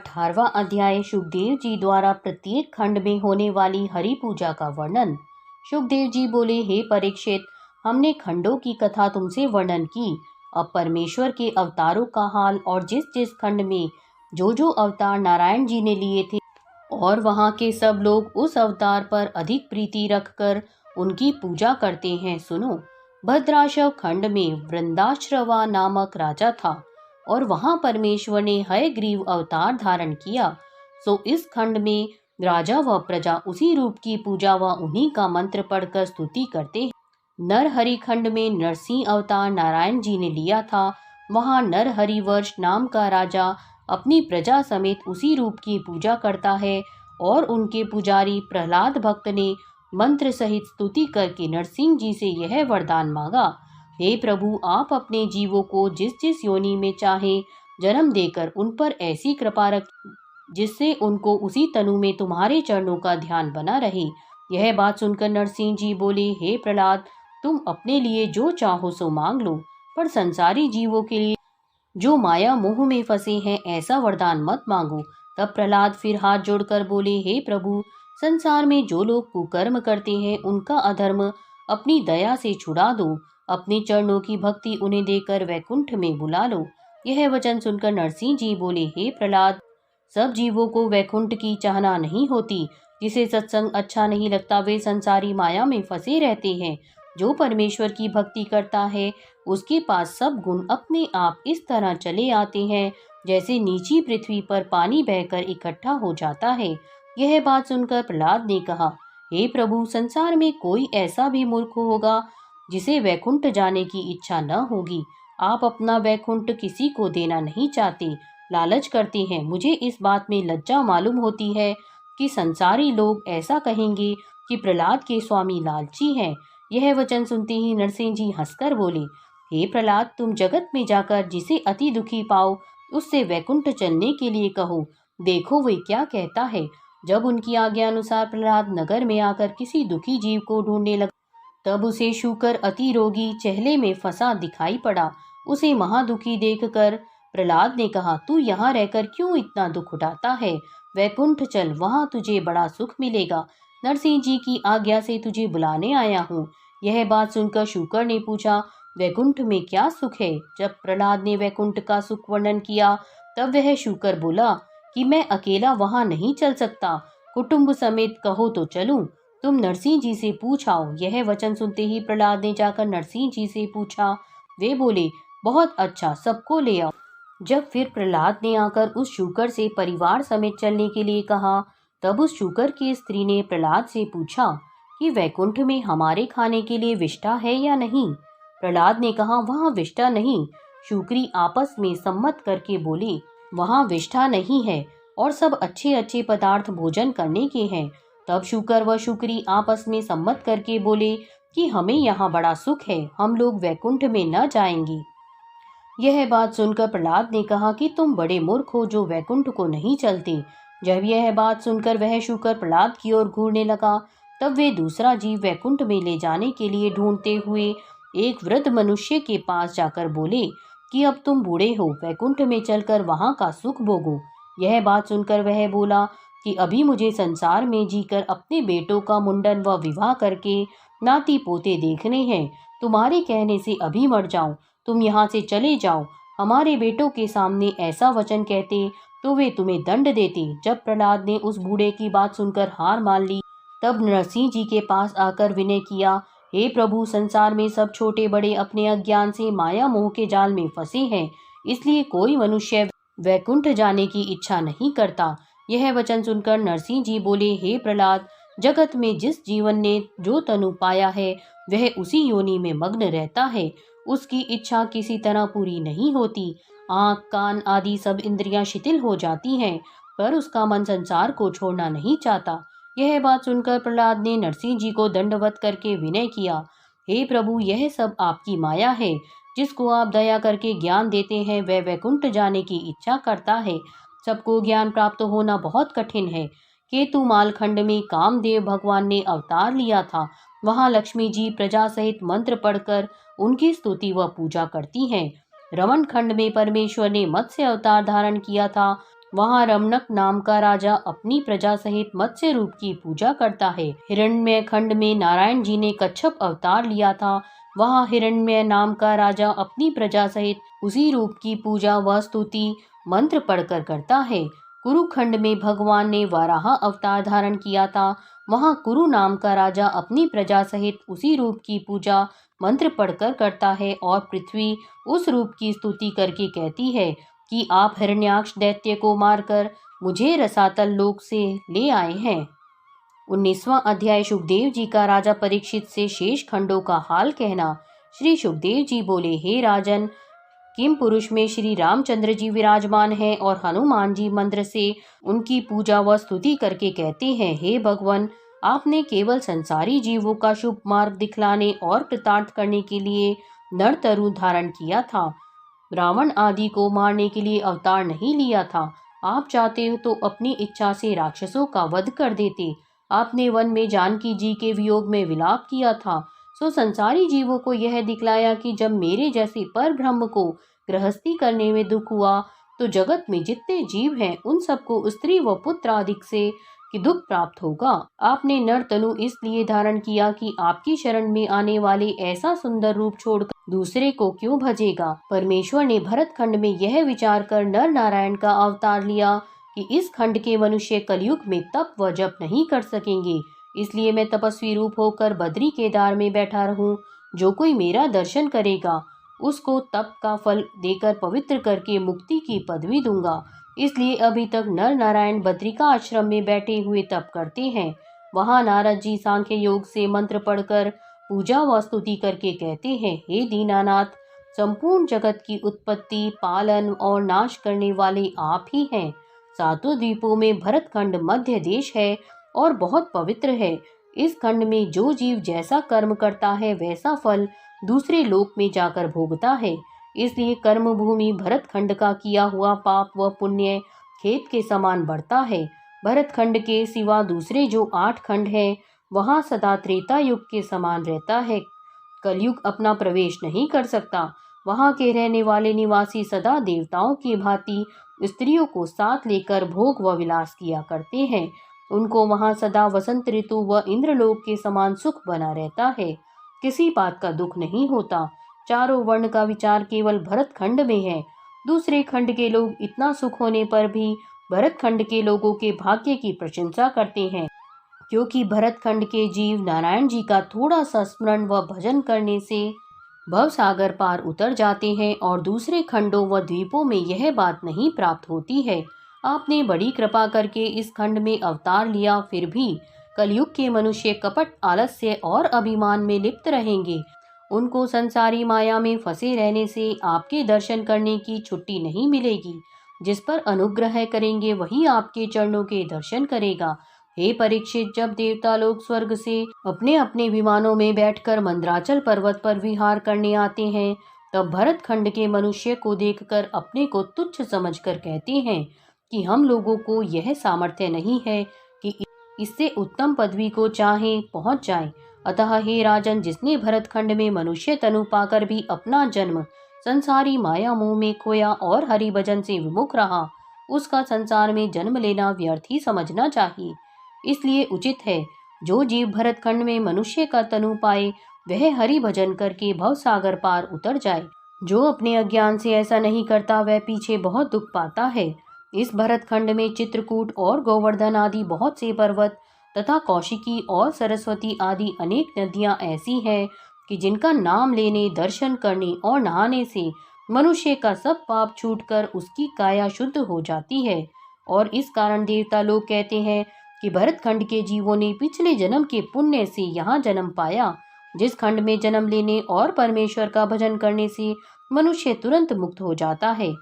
18वां अध्याय सुखदेव जी द्वारा प्रत्येक खंड में होने वाली हरि पूजा का वर्णन। सुखदेव जी बोले, हे परीक्षित, हमने खंडों की कथा तुमसे वर्णन की। अब परमेश्वर के अवतारों का हाल और जिस जिस खंड में जो जो अवतार नारायण जी ने लिए थे और वहाँ के सब लोग उस अवतार पर अधिक प्रीति रखकर उनकी पूजा करते हैं, सुनो। भद्राशव खंड में वृंदाश्रवा नामक राजा था और वहां परमेश्वर ने हयग्रीव अवतार धारण किया। सो इस खंड में राजा व प्रजा उसी रूप की पूजा व उन्हीं का मंत्र पढ़कर स्तुति करते हैं। नरहरि खंड में नरसिंह अवतार नारायण जी ने लिया था। वहां नरहरि वर्ष नाम का राजा अपनी प्रजा समेत उसी रूप की पूजा करता है और उनके पुजारी प्रहलाद भक्त ने मंत्र सहित स्तुति करके नरसिंह जी से यह वरदान मांगा, हे प्रभु, आप अपने जीवों को जिस जिस योनि में चाहे जन्म देकर उन पर ऐसी कृपा रख जिससे उनको उसी तनु में तुम्हारे चरणों का ध्यान बना रहे। यह बात सुनकर नरसिंह जी बोले, हे प्रहलाद, तुम अपने लिए जो चाहो सो मांग लो, पर संसारी जीवों के लिए जो माया मोह में फंसे हैं ऐसा वरदान मत मांगो। तब प्रहलाद फिर हाथ जोड़कर बोले, हे प्रभु, संसार में जो लोग कुकर्म करते हैं उनका अधर्म अपनी दया से छुड़ा दो। अपने चरणों की भक्ति उन्हें देकर वैकुंठ में बुला लो। यह वचन सुनकर नरसिंह जी बोले, हे प्रहलाद, सब जीवों को वैकुंठ की चाहना नहीं होती। जिसे सत्संग अच्छा नहीं लगता वे संसारी माया में फंसे रहते हैं। जो परमेश्वर की भक्ति करता है उसके पास सब गुण अपने आप इस तरह चले आते हैं जैसे नीची पृथ्वी पर पानी बहकर इकट्ठा हो जाता है। यह बात सुनकर प्रहलाद ने कहा, हे प्रभु, संसार में कोई ऐसा भी मूर्ख होगा जिसे वैकुंठ जाने की इच्छा न होगी। आप अपना वैकुंठ किसी को देना नहीं चाहते, लालच करते हैं। मुझे इस बात में लज्जा मालूम होती है कि संसारी लोग ऐसा कहेंगे कि प्रहलाद के स्वामी लालची हैं। यह वचन सुनते ही नरसिंह जी हंसकर बोले, हे प्रहलाद, तुम जगत में जाकर जिसे अति दुखी पाओ उससे वैकुंठ चलने के लिए कहो, देखो वे क्या कहता है। जब उनकी आज्ञा अनुसार प्रहलाद नगर में आकर किसी दुखी जीव को ढूंढने लगा, तब उसे शूकर अति रोगी चेहले में फंसा दिखाई पड़ा। उसे महादुखी देखकर प्रहलाद ने कहा, तू यहाँ रहकर क्यों इतना दुख उठाता है? वैकुंठ चल, वहाँ तुझे बड़ा सुख मिलेगा। नरसिंह जी की आज्ञा से तुझे बुलाने आया हूँ। यह बात सुनकर शूकर ने पूछा, वैकुंठ में क्या सुख है? जब प्रहलाद ने वैकुंठ का सुख वर्णन किया तब वह शूकर बोला कि मैं अकेला वहां नहीं चल सकता, कुटुंब समेत कहो तो चलूं। तुम नरसिंह जी से पूछाओ। यह वचन सुनते ही प्रहलाद ने जाकर नरसिंह जी से पूछा। वे बोले, बहुत अच्छा, सबको ले आओ। जब फिर प्रहलाद ने आकर उस शूकर से परिवार समेत चलने के लिए कहा, तब उस शूकर की स्त्री ने प्रहलाद से पूछा कि वैकुंठ में हमारे खाने के लिए विष्ठा है या नहीं? प्रहलाद ने कहा, वहाँ विष्ठा नहीं। शूकरी आपस में सम्मत करके बोले, वहाँ विष्ठा नहीं है और सब अच्छे अच्छे पदार्थ भोजन करने के हैं। तब शूकर व शूकरी आपस में सम्मत करके बोले कि हमें यहाँ बड़ा सुख है, हम लोग वैकुंठ में न जाएंगे। यह बात सुनकर प्रहलाद ने कहा कि तुम बड़े मूर्ख हो जो वैकुंठ को नहीं चलते। जब यह बात सुनकर वह शूकर प्रहलाद की ओर घूरने लगा, तब वे दूसरा जीव वैकुंठ में ले जाने के लिए ढूंढते हुए एक वृद्ध मनुष्य के पास जाकर बोले कि अब तुम बूढ़े हो, वैकुंठ में चलकर वहां का सुख भोगो। यह बात सुनकर वह बोला कि अभी मुझे संसार में जीकर अपने बेटों का मुंडन व विवाह करके नाती पोते देखने हैं। तुम्हारे कहने से अभी मर जाऊं, तुम यहाँ से चले जाओ। हमारे बेटों के सामने ऐसा वचन कहते तो वे तुम्हें दंड देते। जब प्रहलाद ने उस बूढ़े की बात सुनकर हार मान ली, तब नरसिंह जी के पास आकर विनय किया, हे प्रभु, संसार में सब छोटे बड़े अपने अज्ञान से माया मोह के जाल में फंसे हैं, इसलिए कोई मनुष्य वैकुंठ जाने की इच्छा नहीं करता। यह वचन सुनकर नरसिंह जी बोले, हे प्रहलाद, जगत में जिस जीवन ने जो तनु पाया है वह उसी योनि में मग्न रहता है। उसकी इच्छा किसी तरह पूरी नहीं होती। आँख, कान आदि सब इंद्रियां शिथिल हो जाती हैं, पर उसका मन संसार को छोड़ना नहीं चाहता। यह बात सुनकर प्रहलाद ने नरसिंह जी को दंडवत करके विनय किया, हे प्रभु, यह सब आपकी माया है। जिसको आप दया करके ज्ञान देते हैं वह वैकुंठ जाने की इच्छा करता है। सबको ज्ञान प्राप्त होना बहुत कठिन है। केतुमाल खंड में कामदेव भगवान ने अवतार लिया था। वहाँ लक्ष्मी जी प्रजा सहित मंत्र पढ़कर उनकी स्तुति व पूजा करती हैं। रमन खंड में परमेश्वर ने मत्स्य अवतार धारण किया था। वहाँ रमणक नाम का राजा अपनी प्रजा सहित मत्स्य रूप की पूजा करता है। हिरण्मय खंड में नारायण जी ने कच्छप अवतार लिया था। वहाँ हिरण्मय नाम का राजा अपनी प्रजा सहित उसी रूप की पूजा व स्तुति मंत्र पढ़कर करता है। कुरुखंड में भगवान ने वराह अवतार धारण किया था। वहाँ कुरु नाम का राजा अपनी प्रजा सहित उसी रूप की पूजा मंत्र पढ़कर करता है और पृथ्वी उस रूप की स्तुति करके कहती है कि आप हिरण्याक्ष दैत्य को मारकर मुझे रसातल लोक से ले आए हैं। 19वां अध्याय सुखदेव जी का राजा परीक्षित से शेष खंडों का हाल कहना। श्री सुखदेव जी बोले, हे राजन, किम पुरुष में श्री रामचंद्र जी विराजमान हैं और हनुमान जी मंत्र से उनकी पूजा व स्तुति करके कहते हैं, हे भगवान, आपने केवल संसारी जीवों का शुभ मार्ग दिखलाने और कृतार्थ करने के लिए नर तरु धारण किया था। रावण आदि को मारने के लिए अवतार नहीं लिया था। आप चाहते हो तो अपनी इच्छा से राक्षसों का वध कर देते। आपने वन में जानकी जी के वियोग में विलाप किया था। सो संसारी जीवों को यह दिखलाया कि जब मेरे जैसे पर ब्रह्म को गृहस्थी करने में दुख हुआ तो जगत में जितने जीव हैं उन सबको स्त्री व पुत्र आदि से कि दुख प्राप्त होगा। आपने नर तनु इसलिए धारण किया कि आपकी शरण में आने वाले ऐसा सुंदर रूप छोड़कर दूसरे को क्यों भजेगा। परमेश्वर ने भरत खंड में यह विचार कर नर नारायण का अवतार लिया कि इस खंड के मनुष्य कलयुग में तप व जप नहीं कर सकेंगे, इसलिए मैं तपस्वी रूप होकर बद्री केदार में बैठा रहूं। जो कोई मेरा दर्शन करेगा उसको तप का फल देकर पवित्र करके मुक्ति की पदवी दूंगा। इसलिए अभी तक नर नारायण बद्रिका आश्रम में बैठे हुए तप करते हैं। वहाँ नारद जी सांख्य योग से मंत्र पढ़कर पूजा व स्तुति करके कहते हैं, हे दीनानाथ, संपूर्ण जगत की उत्पत्ति, पालन और नाश करने वाले आप ही हैं। सातों द्वीपों में भरत खंड मध्य देश है और बहुत पवित्र है। इस खंड में जो जीव जैसा कर्म करता है वैसा फल दूसरे लोक में जाकर भोगता है। इसलिए कर्म भूमि भरत खंड का किया हुआ पाप व पुण्य खेत के समान बढ़ता है। भरत खंड के सिवा दूसरे जो 8 खंड हैं वहाँ सदा त्रेता युग के समान रहता है। कलयुग अपना प्रवेश नहीं कर सकता। वहाँ के रहने वाले निवासी सदा देवताओं की भांति स्त्रियों को साथ लेकर भोग व विलास किया करते हैं। उनको वहाँ सदा वसंत ऋतु व इंद्रलोक के समान सुख बना रहता है। किसी बात का दुख नहीं होता। चारों वर्ण का विचार केवल भरत खंड में है। दूसरे खंड के लोग इतना सुख होने पर भी भरत खंड के लोगों के भाग्य की प्रशंसा करते हैं, क्योंकि भरत खंड के जीव नारायण जी का थोड़ा सा स्मरण व भजन करने से भव सागर पार उतर जाते हैं और दूसरे खंडों व द्वीपों में यह बात नहीं प्राप्त होती है। आपने बड़ी कृपा करके इस खंड में अवतार लिया, फिर भी कलयुग के मनुष्य कपट, आलस्य और अभिमान में लिप्त रहेंगे। उनको संसारी माया में फंसे रहने से आपके दर्शन करने की छुट्टी नहीं मिलेगी। जिस पर अनुग्रह करेंगे वही आपके चरणों के दर्शन करेगा। हे परीक्षित, जब देवता लोग स्वर्ग से अपने अपने विमानों में बैठकर मंदराचल पर्वत पर विहार करने आते हैं, तब भरत खंड के मनुष्य को देखकर अपने को तुच्छ समझकर कहते हैं कि हम लोगों को यह सामर्थ्य नहीं है कि इससे उत्तम पदवी को चाहे पहुंच जाए। अतः हे राजन, जिसने भरत खंड में मनुष्य तनु पाकर भी अपना जन्म संसारी माया मोह में खोया और हरि भजन से विमुख रहा, उसका संसार में जन्म लेना व्यर्थ ही समझना चाहिए। इसलिए उचित है जो जीव भरत खंड में मनुष्य का तनु पाए वह हरि भजन करके भव सागर पार उतर जाए। जो अपने अज्ञान से ऐसा नहीं करता वह पीछे बहुत दुख पाता है। इस भरत खंड में चित्रकूट और गोवर्धन आदि बहुत से पर्वत तथा कौशिकी और सरस्वती आदि अनेक नदियां ऐसी हैं कि जिनका नाम लेने, दर्शन करने और नहाने से मनुष्य का सब पाप छूटकर उसकी काया शुद्ध हो जाती है। और इस कारण देवता लोग कहते हैं कि भरत खंड के जीवों ने पिछले जन्म के पुण्य से यहाँ जन्म पाया। जिस खंड में जन्म लेने और परमेश्वर का भजन करने से मनुष्य तुरंत मुक्त हो जाता है,